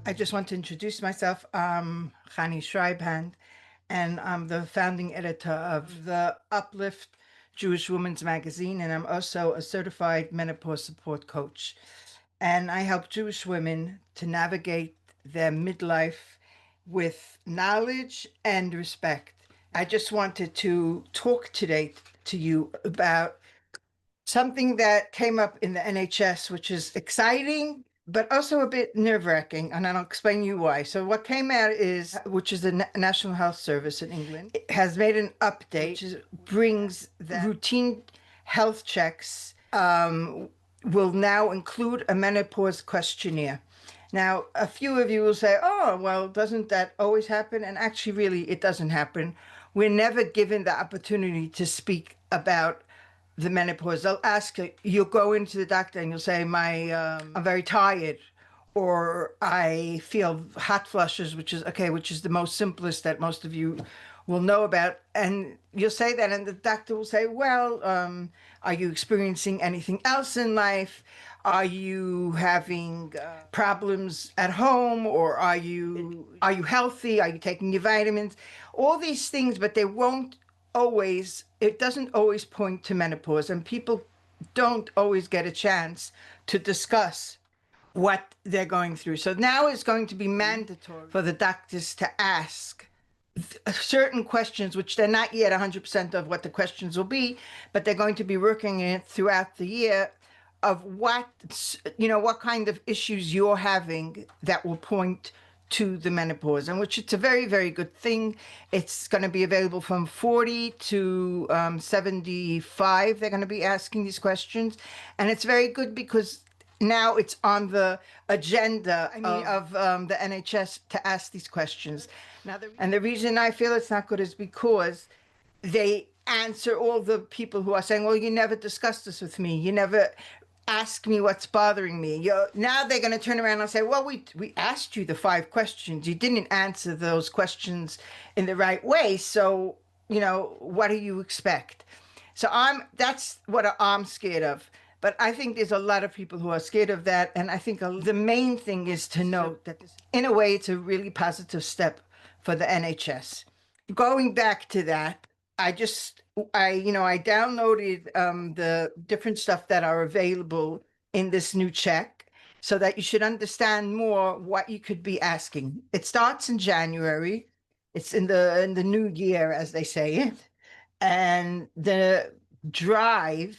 I just want to introduce myself. I'm Chani Schreibhand, and I'm the founding editor of the Uplift Jewish Women's Magazine, and I'm also a certified menopause support coach. And I help Jewish women to navigate their midlife with knowledge and respect. I just wanted to talk today to you about something that came up in the NHS, which is exciting, but also a bit nerve-wracking, and I'll explain you why. So what came out is, which is the National Health Service in England, it has made an update, which brings the routine health checks will now include a menopause questionnaire. Now, a few of you will say, oh, well, doesn't that always happen? And actually, really, it doesn't happen. We're never given the opportunity to speak about the menopause. They'll ask you, you'll go into the doctor and you'll say, I'm very tired, or I feel hot flushes, which is the most simplest that most of you will know about. And you'll say that, and the doctor will say, well, are you experiencing anything else in life? Are you having problems at home, or are you healthy? Are you taking your vitamins? All these things, but they won't always, it doesn't always point to menopause, and people don't always get a chance to discuss what they're going through. So now it's going to be mandatory for the doctors to ask certain questions, which they're not yet 100% of what the questions will be, but they're going to be working it throughout the year of what kind of issues you're having that will point to the menopause, and which it's a very, very good thing. It's going to be available from 40 to 75. They're going to be asking these questions, and it's very good because now it's on the agenda of the NHS to ask these questions. And the reason I feel it's not good is because they answer all the people who are saying, well, you never discussed this with me. You never ask me what's bothering me. Now they're going to turn around and say, well, we asked you the 5 questions. You didn't answer those questions in the right way. So, what do you expect? So that's what I'm scared of. But I think there's a lot of people who are scared of that. And I think the main thing is to note that in a way, it's a really positive step for the NHS. Going back to that, I downloaded the different stuff that are available in this new check so that you should understand more what you could be asking. It starts in January. It's in the new year, as they say it. And the drive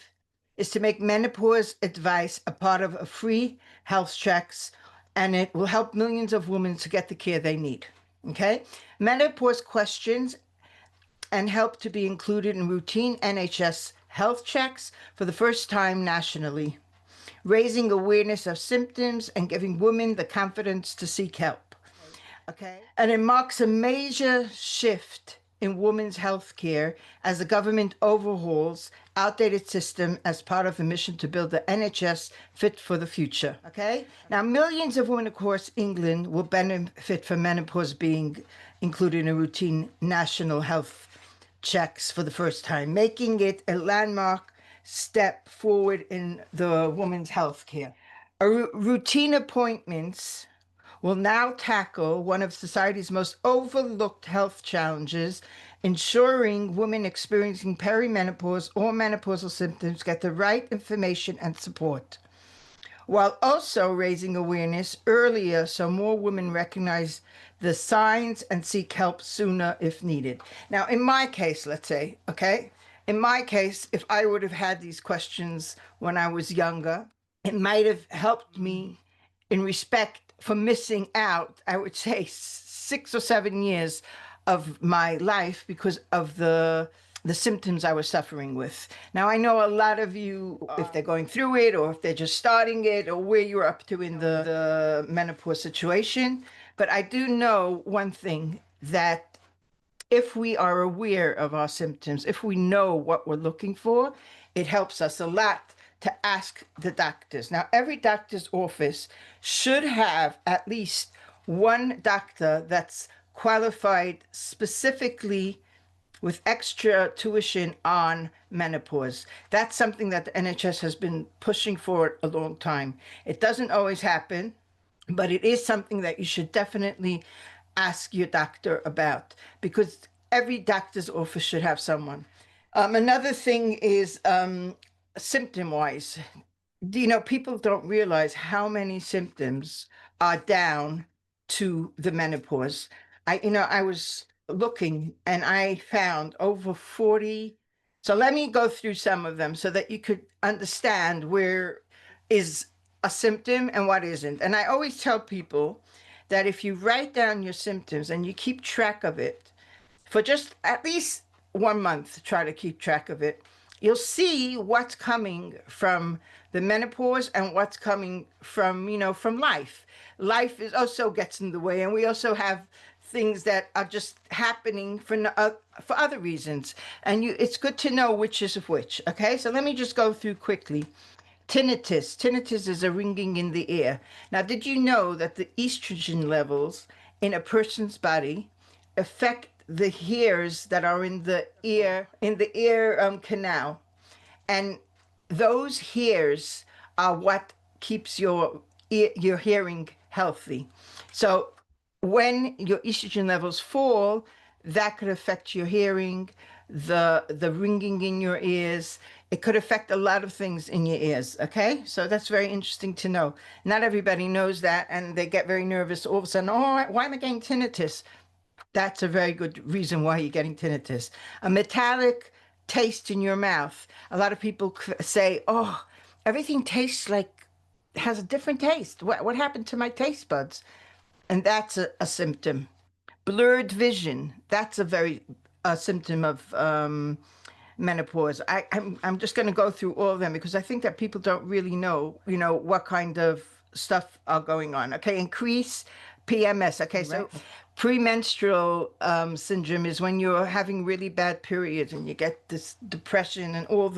is to make menopause advice a part of a free health checks, and it will help millions of women to get the care they need. Okay? Menopause questions and help to be included in routine NHS health checks for the first time nationally, raising awareness of symptoms and giving women the confidence to seek help. Okay. And it marks a major shift in women's health care as the government overhauls outdated system as part of the mission to build the NHS fit for the future. Okay? Now, millions of women across England will benefit from menopause being included in routine national health checks for the first time, making it a landmark step forward in the woman's health care. Routine appointments will now tackle one of society's most overlooked health challenges, ensuring women experiencing perimenopause or menopausal symptoms get the right information and support, while also raising awareness earlier so more women recognize the signs and seek help sooner if needed. Now, in my case, let's say, okay, in my case, if I would have had these questions when I was younger, it might have helped me in respect for missing out, I would say 6 or 7 years of my life because of the symptoms I was suffering with. Now, I know a lot of you, if they're going through it or if they're just starting it or where you're up to in the menopause situation, but I do know one thing, that if we are aware of our symptoms, if we know what we're looking for, it helps us a lot to ask the doctors. Now, every doctor's office should have at least one doctor that's qualified specifically with extra tuition on menopause. That's something that the NHS has been pushing for a long time. It doesn't always happen. but it is something that you should definitely ask your doctor about, because every doctor's office should have someone. Another thing is symptom wise. People don't realize how many symptoms are down to the menopause. I was looking and I found over 40. So let me go through some of them so that you could understand where is a symptom and what isn't. And I always tell people that if you write down your symptoms and you keep track of it for just at least 1 month, try to keep track of it, you'll see what's coming from the menopause and what's coming from, from life. Life is also gets in the way, and we also have things that are just happening for other reasons. And it's good to know which is of which. Okay, so let me just go through quickly. Tinnitus. Tinnitus is a ringing in the ear. Now, did you know that the estrogen levels in a person's body affect the hairs that are in the ear canal? And those hairs are what keeps your hearing healthy. So when your estrogen levels fall, that could affect your hearing, the ringing in your ears. It could affect a lot of things in your ears. Okay, so that's very interesting to know. Not everybody knows that, and they get very nervous all of a sudden. Oh, why am I getting tinnitus? That's a very good reason why you're getting tinnitus. A metallic taste in your mouth. A lot of people say, "Oh, everything tastes like has a different taste. What happened to my taste buds?" And that's a symptom. Blurred vision. That's a symptom of menopause. I'm just going to go through all of them because I think that people don't really know, what kind of stuff are going on. Okay, increase PMS. Okay, so premenstrual syndrome is when you're having really bad periods and you get this depression and all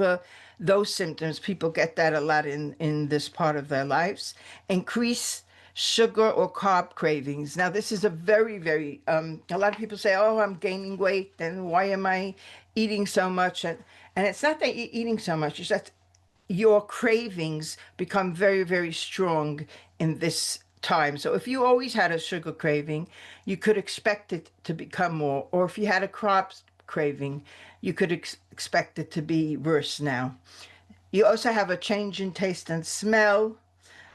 those symptoms. People get that a lot in this part of their lives. Increase sugar or carb cravings. Now, this is a very, very, a lot of people say, oh, I'm gaining weight, and why am I eating so much? And it's not that you're eating so much, it's that your cravings become very, very strong in this time. So if you always had a sugar craving, you could expect it to become more. Or if you had a carbs craving, you could expect it to be worse now. You also have a change in taste and smell,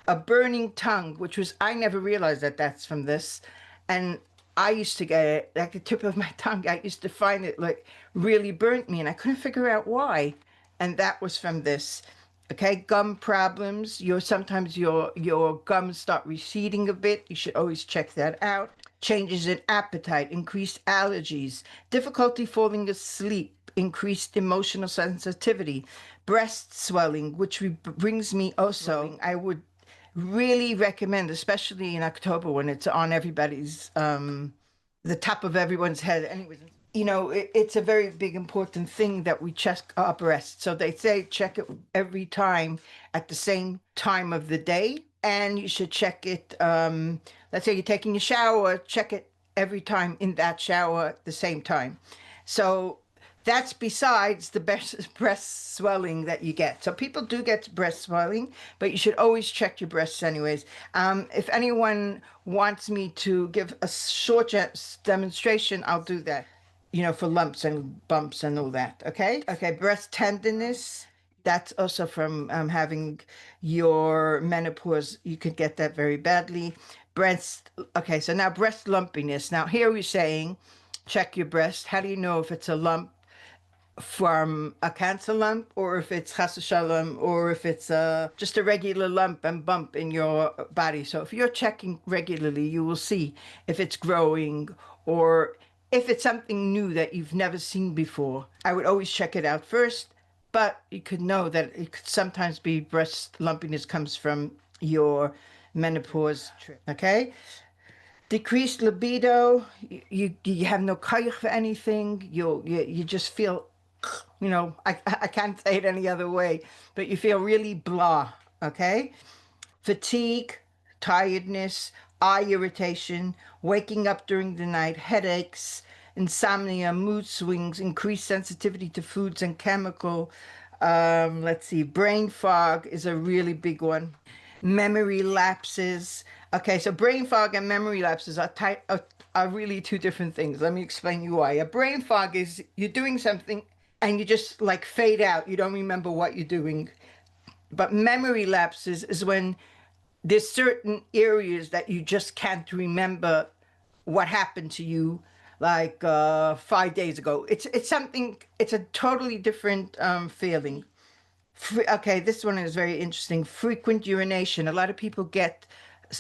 a burning tongue, which was, I never realized that that's from this. And I used to get it like the tip of my tongue. I used to find it like really burnt me, and I couldn't figure out why. And that was from this. Okay, gum problems. Sometimes your gums start receding a bit. You should always check that out. Changes in appetite, increased allergies, difficulty falling asleep, increased emotional sensitivity, breast swelling, which brings me also, I would really recommend, especially in October when it's on everybody's, the top of everyone's head. Anyways, it's a very big important thing that we check our breasts. So they say check it every time at the same time of the day, and you should check it. Let's say you're taking a shower, check it every time in that shower at the same time. So that's besides the breast swelling that you get. So people do get breast swelling, but you should always check your breasts anyways. If anyone wants me to give a short demonstration, I'll do that, for lumps and bumps and all that. Okay? Okay, breast tenderness. That's also from having your menopause. You could get that very badly. Okay, so now breast lumpiness. Now, here we're saying check your breast. How do you know if it's a lump from a cancer lump, or if it's chas v'shalom, or if it's just a regular lump and bump in your body? So if you're checking regularly, you will see if it's growing or if it's something new that you've never seen before. I would always check it out first, but you could know that it could sometimes be breast lumpiness comes from your menopause trip. Okay, decreased libido. You have no kayach for anything. You just feel, I can't say it any other way, but you feel really blah. Okay, fatigue, tiredness, eye irritation, waking up during the night, headaches, insomnia, mood swings, increased sensitivity to foods and chemical. Let's see, brain fog is a really big one. memory lapses. Okay, so brain fog and memory lapses are really two different things. Let me explain you why. A brain fog is you're doing something and you just like fade out. You don't remember what you're doing. But memory lapses is when there's certain areas that you just can't remember what happened to you like 5 days ago. It's something. It's a totally different feeling. Okay, this one is very interesting. Frequent urination. A lot of people get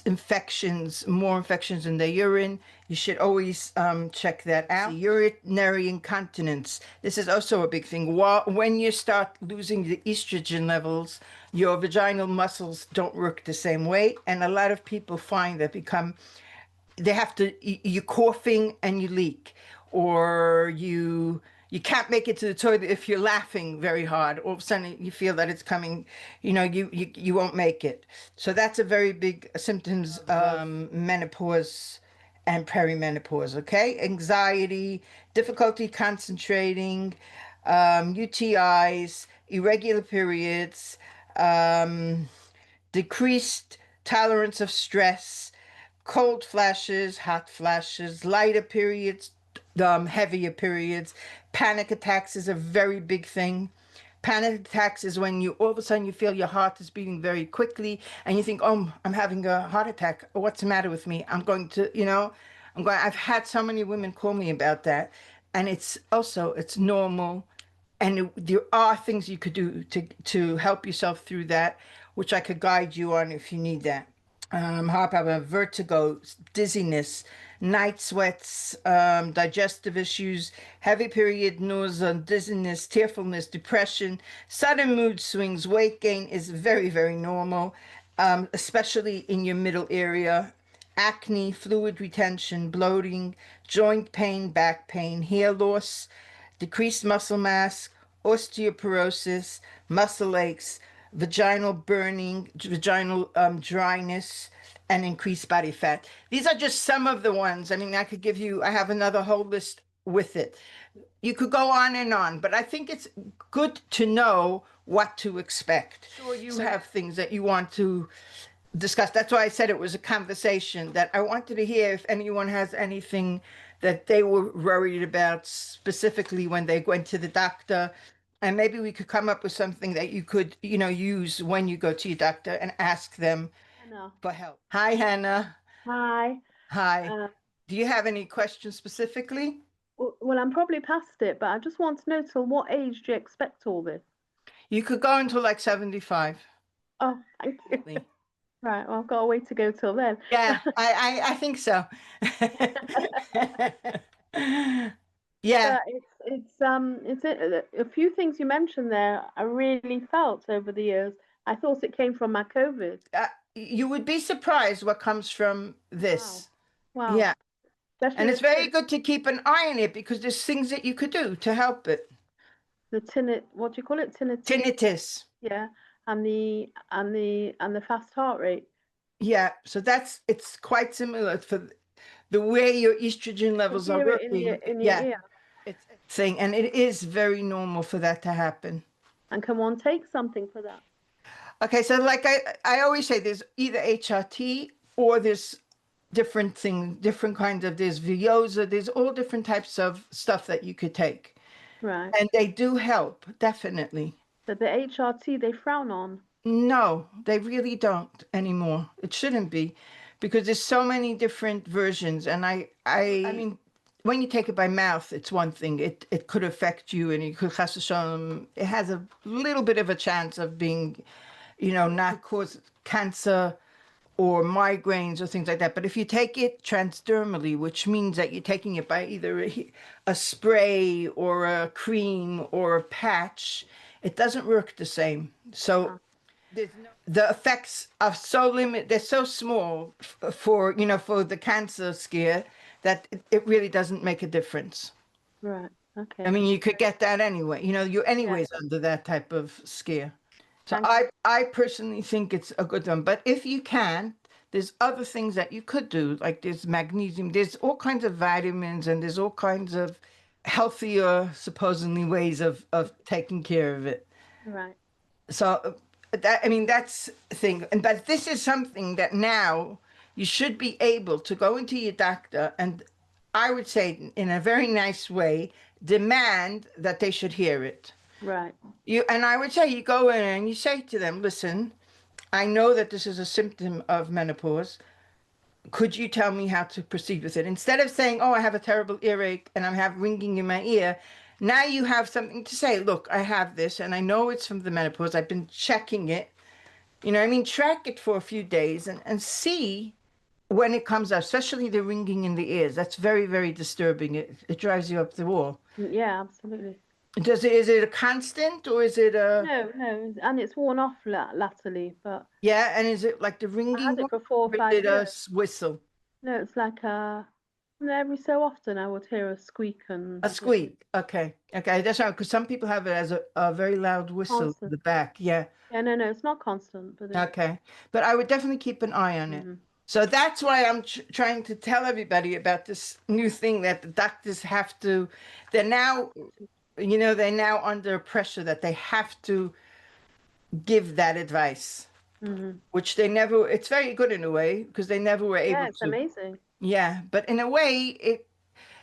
infections, more infections in their urine. You should always check that out. Urinary incontinence. This is also a big thing. When you start losing the estrogen levels, your vaginal muscles don't work the same way. And a lot of people find that they have to, you're coughing and you leak, or you can't make it to the toilet if you're laughing very hard. All of a sudden you feel that it's coming, you won't make it. So that's a very big symptoms of menopause and perimenopause. Okay, anxiety, difficulty concentrating, UTIs, irregular periods, um, decreased tolerance of stress, cold flashes, hot flashes, lighter periods, heavier periods. Panic attacks is a very big thing. Panic attacks is when you all of a sudden you feel your heart is beating very quickly and you think, oh, I'm having a heart attack. What's the matter with me? I've had so many women call me about that. And it's normal. And there are things you could do to help yourself through that, which I could guide you on if you need that. Heart palpitation, vertigo, dizziness, night sweats, digestive issues, heavy period, nausea, dizziness, tearfulness, depression, sudden mood swings, weight gain is very, very normal, especially in your middle area. Acne, fluid retention, bloating, joint pain, back pain, hair loss, decreased muscle mass, osteoporosis, muscle aches, vaginal burning, vaginal dryness, and increased body fat. These are just some of the ones. I mean, I have another whole list with it. You could go on and on, but I think it's good to know what to expect. Sure, you have things that you want to discuss. That's why I said it was a conversation that I wanted to hear if anyone has anything that they were worried about specifically when they went to the doctor. And maybe we could come up with something that you could, use when you go to your doctor and ask them Hannah. for help. Hi, Hannah. Hi. Hi. Uh, Do you have any questions specifically? well, I'm probably past it, but I just want to know till what age do you expect all this? You could go until like 75. Oh, thank you. Definitely. Right, well, I've got a way to go till then. Yeah, I think so. Yeah. But it's a few things you mentioned there I really felt over the years. I thought it came from my COVID. You would be surprised what comes from Wow. this. Wow. Yeah. Especially And it's very good to keep an eye on it because there's things that you could do to help it. the tinnitus, what do you call it? Tinnitus, Tinnitus. yeah, and the fast heart rate. Yeah. So it's quite similar for the way your estrogen You can levels are hear it in your working. Yeah. ear. It's a thing. And it is very normal for that to happen. And can one take something for that? Okay. So like I always say, there's either HRT or there's different kinds of, there's Vioza, there's all different types of stuff that you could take. Right. And they do help, definitely. But the HRT they frown on. No, they really don't anymore. It shouldn't be because there's so many different versions. And I mean, when you take it by mouth, it's one thing. It could affect you and it could it has a little bit of a chance of being, not cause cancer or migraines or things like that. But if you take it transdermally, which means that you're taking it by either a spray or a cream or a patch, it doesn't work the same. So Uh-huh. the effects are so limited, they're so small for the cancer scare that it really doesn't make a difference. Right. I Okay. mean, you could get that anyway. You're Yeah. anyways under that type of scare. So Thank I personally think it's a good one. But if you can, there's other things that you could do. Like there's magnesium, there's all kinds of vitamins, and there's all kinds of healthier, supposedly, ways of taking care of it. you. Right. So I mean, that's the thing. But this is something that now you should be able to go into your doctor and, I would say, in a very nice way, demand that they should hear it. Right. And I would say you go in and you say to them, listen, I know that this is a symptom of menopause. Could you tell me how to proceed with it? Instead of saying, oh, I have a terrible earache and I have ringing in my ear, now you have something to say. Look, I have this and I know it's from the menopause. I've been checking it. You know what I mean? Track it for a few days and see when it comes up, especially the ringing in the ears. That's very, very disturbing. It drives you up the wall. Yeah, absolutely. Is it a constant or is it a, No, and it's worn off latterly, but yeah? And is it like the I ringing had one it for four or or is five it a years. whistle? No, it's like every so often I would hear a squeak A and squeak. Okay. Okay. That's right. Because some people have it as a very loud whistle in constant. the back. Yeah. Yeah, no, it's not constant, but it's. Okay. But I would definitely keep an eye on it. Hmm. So that's why I'm trying to tell everybody about this new thing that the doctors have to, they're now, they're now under pressure that they have to give that advice, Hmm. which they never, it's very good in a way because they never were Yeah, able it's to. amazing. Yeah. But in a way,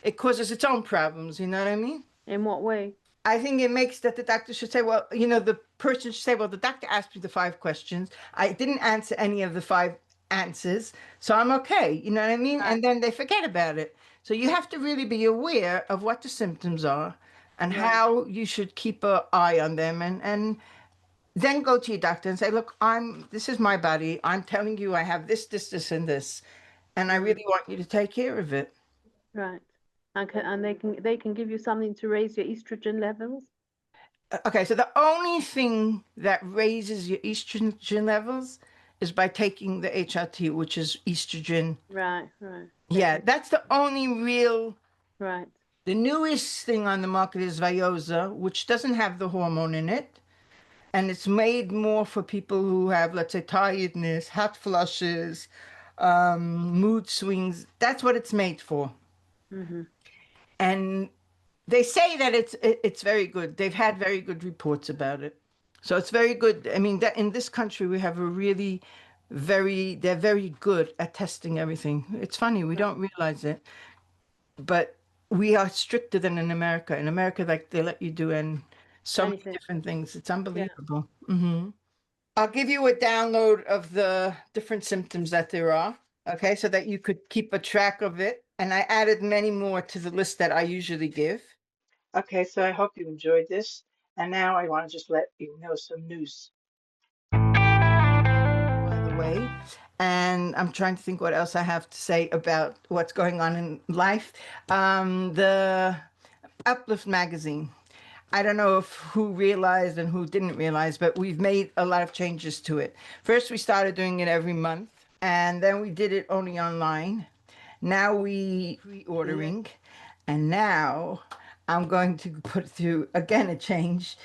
it causes its own problems. You know what I mean? In what way? I think it makes that the doctor should say, well, the person should say, well, the doctor asked me the 5 questions. I didn't answer any of the 5 answers, so I'm okay. You know what I mean? Right, And then they forget about it. So you have to really be aware of what the symptoms are and right. how you should keep an eye on them and then go to your doctor and say, look, this is my body. I'm telling you I have this, and this. And I Mm, really want you to take care of it. right. And they can give you something to raise your estrogen levels. Okay, so the only thing that raises your estrogen levels is by taking the HRT, which is estrogen. Right, right. Yeah, Okay, that's the only real. right. The newest thing on the market is Vioza, which doesn't have the hormone in it. And it's made more for people who have, let's say, tiredness, hot flushes, mood swings. That's what it's made for. Mm-hmm. And they say that it's very good. They've had very good reports about it. So it's very good. I mean, that in this country we have a really they're very good at testing everything. It's funny, we Right. don't realize it, but we are stricter than in America. In America, like they let you do in so many Anything. different things. It's Yeah. unbelievable. I'll give you a download of the different symptoms that there are, okay, so that you could keep a track of it. And I added many more to the list that I usually give. Okay, so I hope you enjoyed this. And now I want to just let you know some news, by the way. And I'm trying to think what else I have to say about what's going on in life. The Uplift Magazine. I don't know if who realized and who didn't realize, but we've made a lot of changes to it. First, we started doing it every month, and then we did it only online. Now we pre-ordering, and now I'm going to put through again a change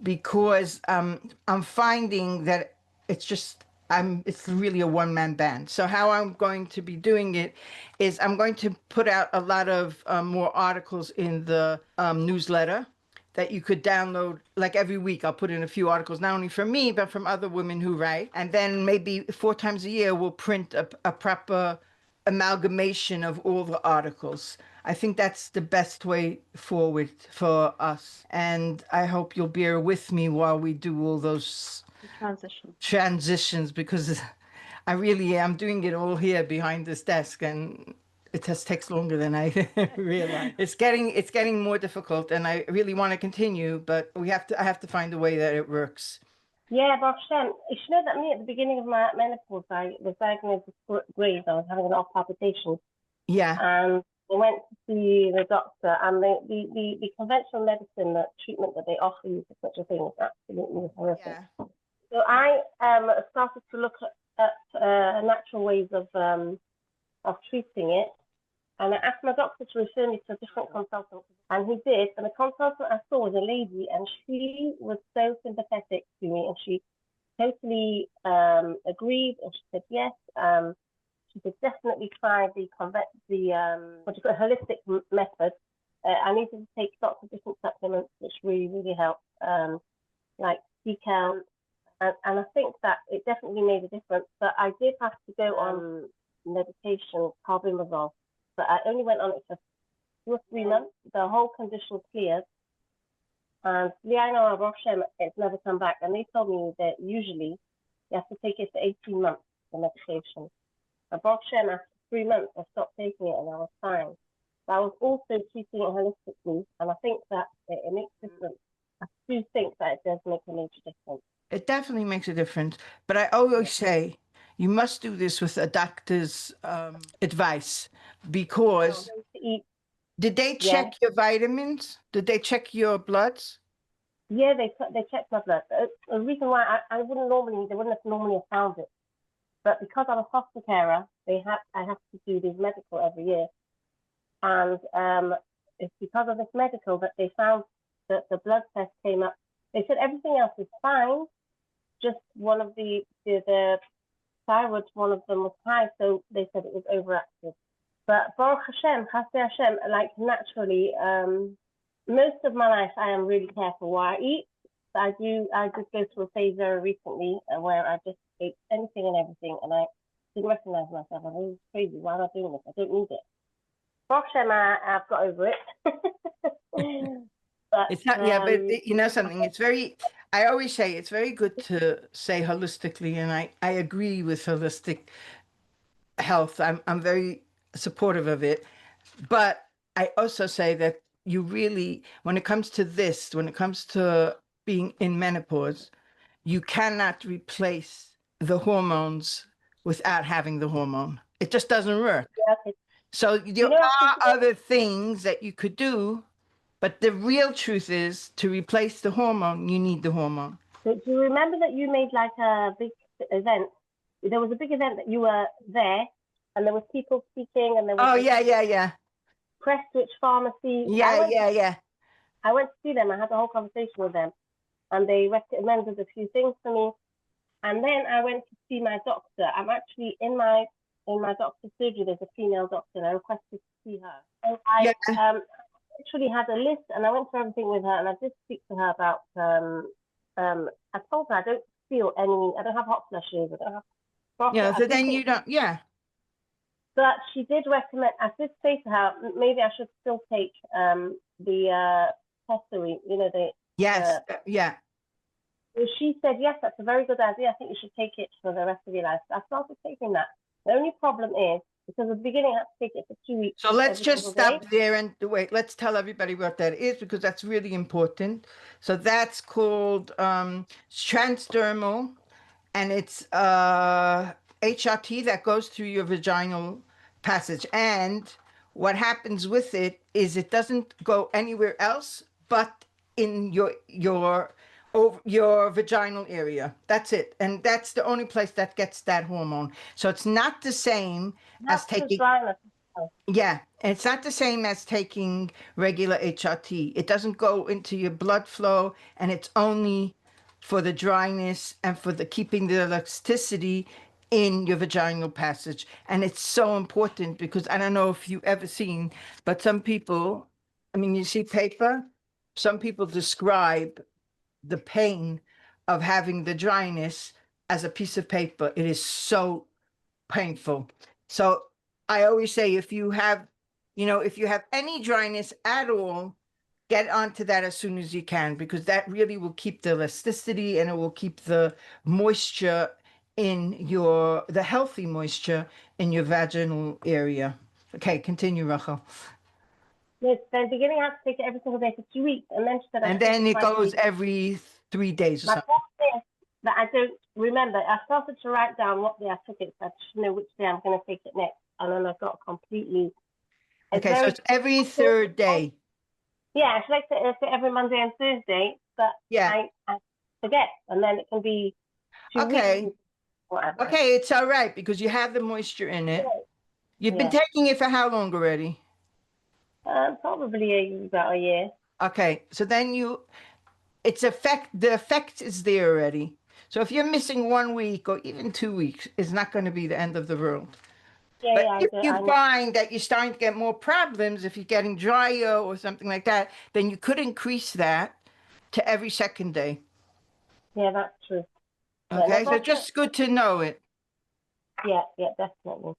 because I'm finding that it's just it's really a one-man band. So how I'm going to be doing it is I'm going to put out a lot of more articles in the newsletter that you could download. Like every week I'll put in a few articles, not only from me but from other women who write, and then maybe 4 times a year we'll print a proper amalgamation of all the articles. I think that's the best way forward for us. And I hope you'll bear with me while we do all those The transition. transitions because I really am doing it all here behind this desk and it just takes longer than I realized. It's getting more difficult and I really want to continue, but I have to find a way that it works. Yeah, but you should know that me at the beginning of my menopause, I was diagnosed with Graves. I was having an off palpitation, Yeah. and I went to see the doctor. And the conventional medicine treatment that they offer you for such a thing is absolutely horrific. Yeah. So I started to look at natural ways of treating it. And I asked my doctor to refer me to a different consultant, and he did. And the consultant I saw was a lady, and she was so sympathetic to me, and she totally agreed, and she said yes. She said definitely try the holistic method. I needed to take lots of different supplements, which really helped, like sea and I think that it definitely made a difference. But I did have to go on medication, carbimazole, but I only went on it for 2 or 3 months. The whole condition cleared, and Liana Roshem, it's never come back. And they told me that usually you have to take it for 18 months, the medication. But Roshem, after 3 months, I stopped taking it and I was fine. But I was also treating it holistically, and I think that it makes a difference. I do think that it does make a major difference. It definitely makes a difference. But I always say you must do this with a doctor's advice, because did they check your vitamins? Did they check your bloods? Yeah, they checked my blood. The reason why they wouldn't have normally found it, but because I'm a foster carer, I have to do this medical every year, and it's because of this medical that they found that the blood test came up. They said everything else is fine, just one of the thyroid, one of them was high, so they said it was overactive. But Baruch Hashem, Chasdei Hashem, like naturally, most of my life I am really careful what I eat. So I just go through a phase very recently where I just ate anything and everything, and I didn't recognize myself. I was crazy. Why am I doing this? I don't need it. Baruch Hashem, I've got over it. But, it's not, yeah, but you know something, it's very, I always say it's very good to say holistically, and I agree with holistic health. I'm very supportive of it. But I also say that you really, when it comes to this, when it comes to being in menopause, you cannot replace the hormones without having the hormone. It just doesn't work. Yeah. So there are other things that you could do, but the real truth is, to replace the hormone, you need the hormone. So do you remember that you made like a big event? There was a big event that you were there, and there was people speaking, and there was yeah. Prestwich Pharmacy. Yeah. I went to see them. I had a whole conversation with them, and they recommended a few things for me. And then I went to see my doctor. I'm actually in my doctor's surgery. There's a female doctor, and I requested to see her. And I literally had a list, and I went through everything with her, and I did speak to her about. I told her I don't feel any. I don't have hot flushes. I don't have. Yeah. So then you don't. Yeah. But she did recommend. I did say to her, maybe I should still take the pessary. You know the. Yes. Yeah. So she said, yes, that's a very good idea. I think you should take it for the rest of your life. So I started taking that. The only problem is, because at the beginning I had to take it for 2 weeks. So let's just stop there and wait. Let's tell everybody what that is, because that's really important. So that's called transdermal, and it's HRT that goes through your vaginal passage. And what happens with it is it doesn't go anywhere else but in your vaginal area. That's it. And that's the only place that gets that hormone. So it's not the same as taking. Yeah, and it's not the same as taking regular HRT. It doesn't go into your blood flow, and it's only for the dryness and for the keeping the elasticity in your vaginal passage. And it's so important because I don't know if you've ever seen, but some people, I mean, you see paper, some people describe the pain of having the dryness as a piece of paper. It is so painful. So I always say, if you have any dryness at all, get onto that as soon as you can, because that really will keep the elasticity, and it will keep the moisture the healthy moisture in your vaginal area. Okay, continue, Rachel. Yes, then beginning I had to take it every single day for 2 weeks, and then she said, and then it goes every 3 days or something. My problem is that I don't remember. I started to write down what day I took it, so I should know which day I'm going to take it next, and then I got completely. Okay, so it's every third day. Yeah, I should like to take it every Monday and Thursday, but I forget, and then it can be 2 weeks. Whatever. Okay, it's all right because you have the moisture in it. You've been taking it for how long already? Probably about a year. Okay, so then the effect is there already. So if you're missing 1 week or even 2 weeks, it's not going to be the end of the world. But if you find that you're starting to get more problems, if you're getting drier or something like that, then you could increase that to every second day. Yeah, that's true. Okay, so just good to know it. Yeah, definitely.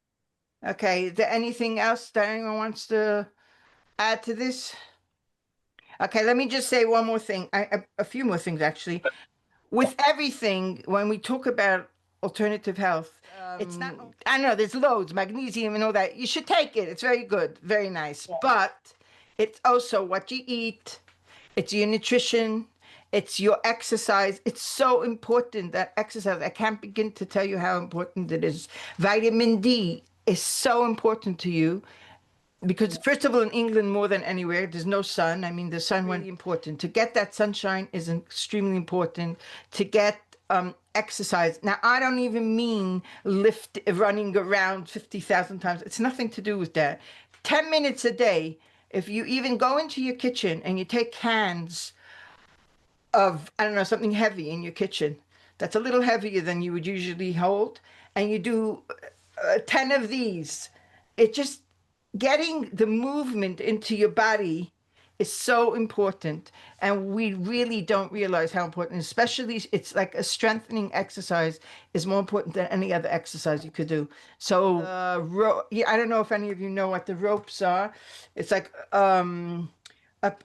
Okay, is there anything else that anyone wants to add to this? Okay, let me just say one more thing. A few more things, actually. With everything, when we talk about alternative health, it's not, I know there's loads, magnesium and all that. You should take it. It's very good, very nice. Yeah. But it's also what you eat, it's your nutrition, it's your exercise. It's so important, that exercise. I can't begin to tell you how important it is. Vitamin D is so important to you. Because first of all, in England, more than anywhere, there's no sun. I mean, the sun really important. To get that sunshine is extremely important. To get exercise. Now, I don't even mean running around 50,000 times. It's nothing to do with that. 10 minutes a day. If you even go into your kitchen and you take cans of, I don't know, something heavy in your kitchen, that's a little heavier than you would usually hold, and you do 10 of these, it just, getting the movement into your body is so important. And we really don't realize how important, especially it's like a strengthening exercise is more important than any other exercise you could do. So yeah, I don't know if any of you know what the ropes are. It's like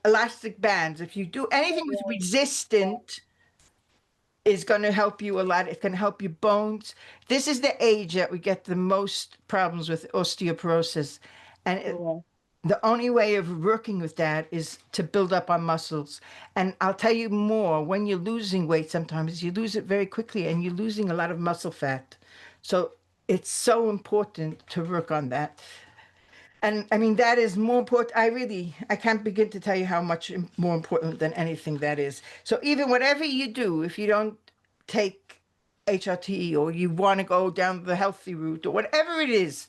elastic bands. If you do anything with resistant, is going to help you a lot. It's going to help your bones. This is the age that we get the most problems with osteoporosis. And the only way of working with that is to build up our muscles. And I'll tell you more, when you're losing weight, sometimes you lose it very quickly and you're losing a lot of muscle fat. So it's so important to work on that. And I mean, that is more important. I can't begin to tell you how much more important than anything that is. So even whatever you do, if you don't take HRT or you want to go down the healthy route or whatever it is,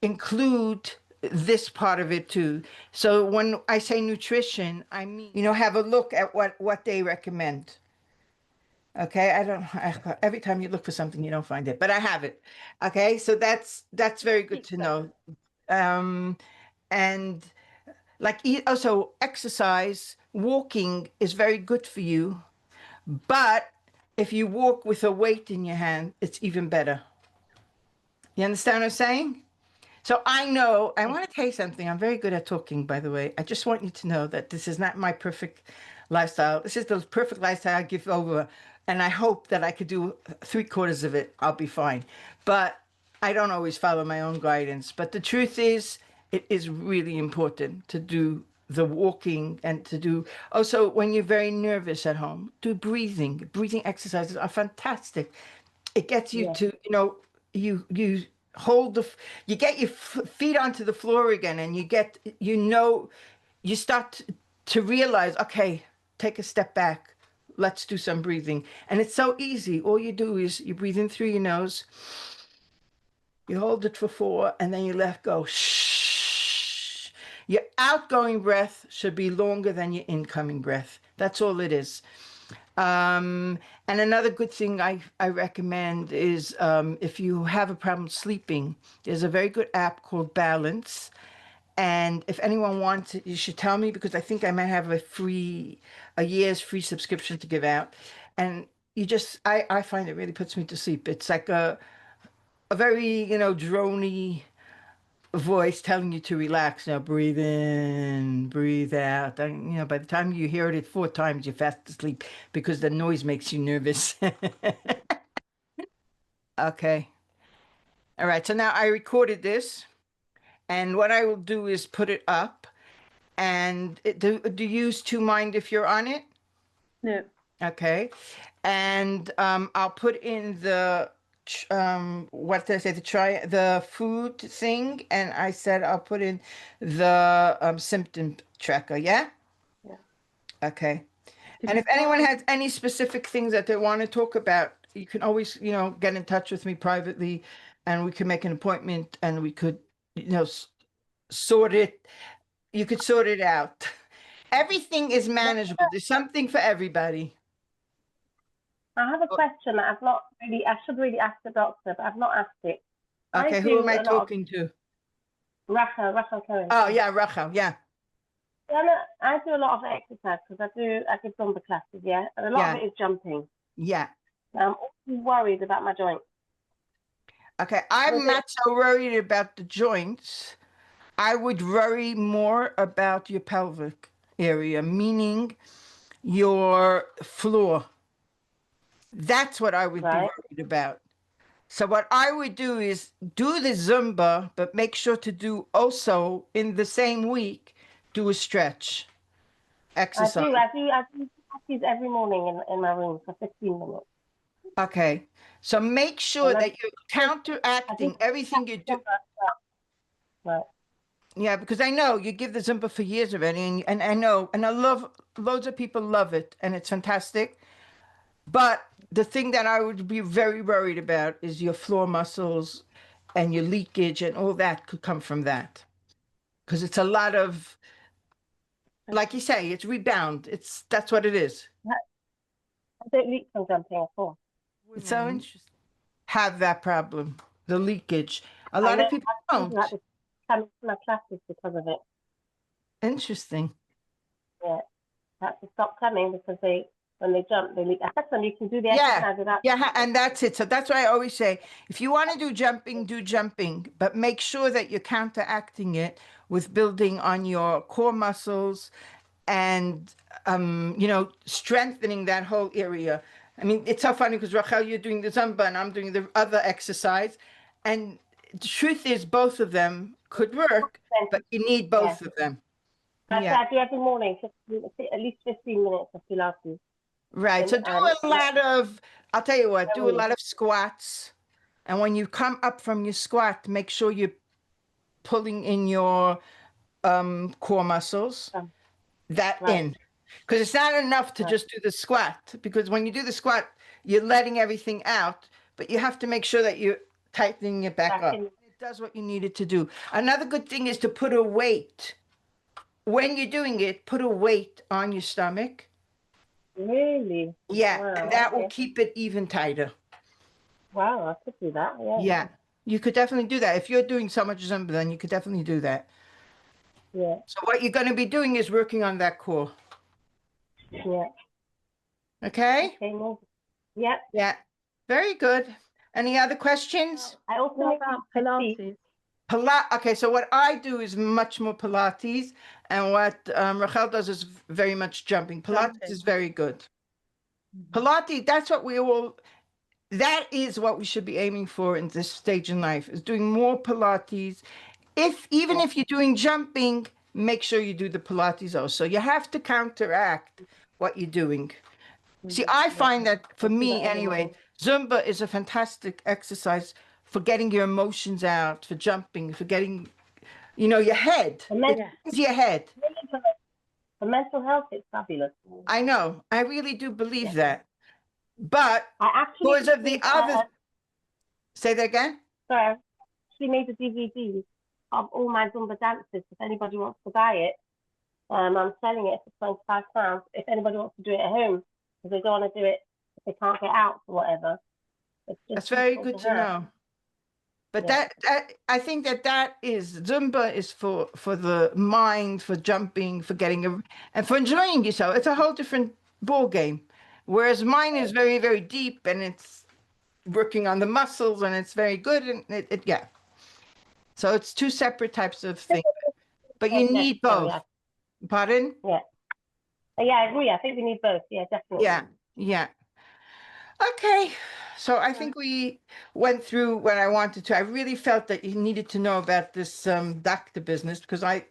include this part of it too. So when I say nutrition, I mean, have a look at what they recommend. Okay, every time you look for something, you don't find it, but I have it. Okay, so that's very good to know. And like also exercise, walking is very good for you, but if you walk with a weight in your hand, it's even better. You understand what I'm saying? So I want to tell you something. I'm very good at talking, by the way. I just want you to know that this is not my perfect lifestyle. This is the perfect lifestyle I give over. And I hope that I could do 3/4 of it. I'll be fine. But I don't always follow my own guidance. But the truth is, it is really important to do the walking and to do also when you're very nervous at home, do breathing. Breathing exercises are fantastic. It gets you to, you hold you get your feet onto the floor again, and you start to realize, okay, take a step back, let's do some breathing. And it's so easy. All you do is you breathe in through your nose, you hold it for 4, and then you let go. Shh. Your outgoing breath should be longer than your incoming breath. That's all it is. And another good thing I recommend is if you have a problem sleeping, there's a very good app called Balance. And if anyone wants it, you should tell me, because I think I might have a year's free subscription to give out. And I find it really puts me to sleep. It's like a very, drony voice telling you to relax. Now breathe in, breathe out. And, by the time you hear it 4 times, you're fast asleep because the noise makes you nervous. Okay. All right. So now I recorded this, and what I will do is put it up. And do you two mind if you're on it? No. Okay. And I'll put in what did I say? The food thing, and I said I'll put in the symptom tracker. Yeah. Yeah. Okay. And if anyone has any specific things that they want to talk about, you can always, get in touch with me privately, and we can make an appointment, and we could, sort it. You could sort it out. Everything is manageable. There's something for everybody. I have a question that I should really ask the doctor, but I've not asked it. Okay, who am I talking to? Rachel Cohen. Oh, yeah, Rachel, yeah. I do a lot of exercise because I give Zumba classes, yeah? And a lot of it is jumping. Yeah. I'm also worried about my joints. Okay, I'm not so worried about the joints. I would worry more about your pelvic area, meaning your floor. That's what I would be Right. worried about. So what I would do is do the Zumba, but make sure to do also in the same week, do a stretch exercise. I do practice every morning in my room for 15 minutes. Okay. So make sure And that you're I do counteracting everything you do. right. Yeah, because I know you give the Zumba for years already, and I know, and I love, loads of people love it, and it's fantastic. But the thing that I would be very worried about is your floor muscles and your leakage, and all that could come from that. Because it's a lot of, like you say, it's rebound. That's what it is. I don't leak from jumping at all. It's so interesting. Have that problem, the leakage. A I lot know of people I've don't. had to come to my classes because of it. Interesting. Yeah. I had to stop coming because when they jump, they leak. I said to them, you can do the Yeah, exercise without. yeah, and that's it. So that's why I always say, if you want to do jumping, but make sure that you're counteracting it with building on your core muscles and strengthening that whole area. I mean, it's so funny because Rachel, you're doing the Zumba and I'm doing the other exercise, and the truth is both of them could work, but you need both of them. Yeah. I do every morning, at least 15 minutes of Pilates. Right. So do a lot of, I'll tell you what, do a lot of squats. And when you come up from your squat, make sure you're pulling in your core muscles, that in. Because it's not enough to just do the squat. Because when you do the squat, you're letting everything out, but you have to make sure that you're tightening it back up. It does what you need it to do. Another good thing is to put a weight. When you're doing it, put a weight on your stomach. Really? Yeah, Wow, and that will keep it even tighter. Wow, I could do that. Yeah. Yeah, you could definitely do that. If you're doing so much Zumba, then you could definitely do that. Yeah. So what you're going to be doing is working on that core. Yeah. Okay? Okay, no. Yeah. Yeah. Very good. Any other questions? I also What about Pilates? Okay, so what I do is much more Pilates, and what Rachel does is very much jumping. Pilates is very good. Pilates, that is what we should be aiming for in this stage in life, is doing more Pilates. Even if you're doing jumping, make sure you do the Pilates also. You have to counteract what you're doing. See, I find that for me anyway, Zumba is a fantastic exercise for getting your emotions out, for jumping, for getting, your head. It cleans your head. For mental health, it's fabulous. I know. I really do believe that. But I actually because of the other, say that again? Sorry, I actually made a DVD of all my Zumba dances. If anybody wants to buy it, I'm selling it for £25. If anybody wants to do it at home, because they don't want to do it if they can't get out or whatever. That's very good to know. But that I think that is Zumba is for the mind, for jumping, for getting and for enjoying yourself. It's a whole different ball game. Whereas mine is very, very deep, and it's working on the muscles, and it's very good, and yeah. So it's two separate types of things, but you need both. Pardon? Yeah. Yeah, I agree. I think we need both. Yeah, definitely. Yeah, yeah. Okay, so I think we went through what I wanted to. I really felt that you needed to know about this doctor business, because I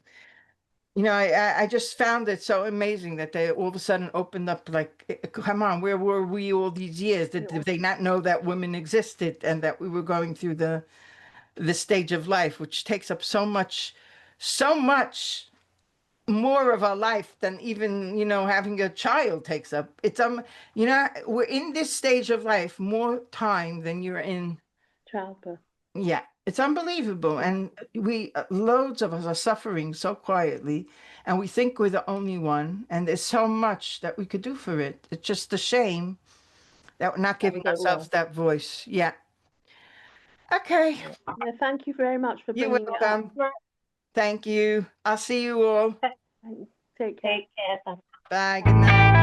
just found it so amazing that they all of a sudden opened up. Like, come on, where were we all these years? Did they not know that women existed and that we were going through the stage of life, which takes up so much more of our life than even having a child takes up. It's we're in this stage of life more time than you're in childbirth. Yeah, it's unbelievable. And loads of us are suffering so quietly, and we think we're the only one, and there's so much that we could do for it. It's just a shame that we're not giving ourselves that voice. Yeah. Okay. Yeah, thank you very much for bringing You're welcome. it up. Thank you. I'll see you all. Take care. Take care. Bye. Good night.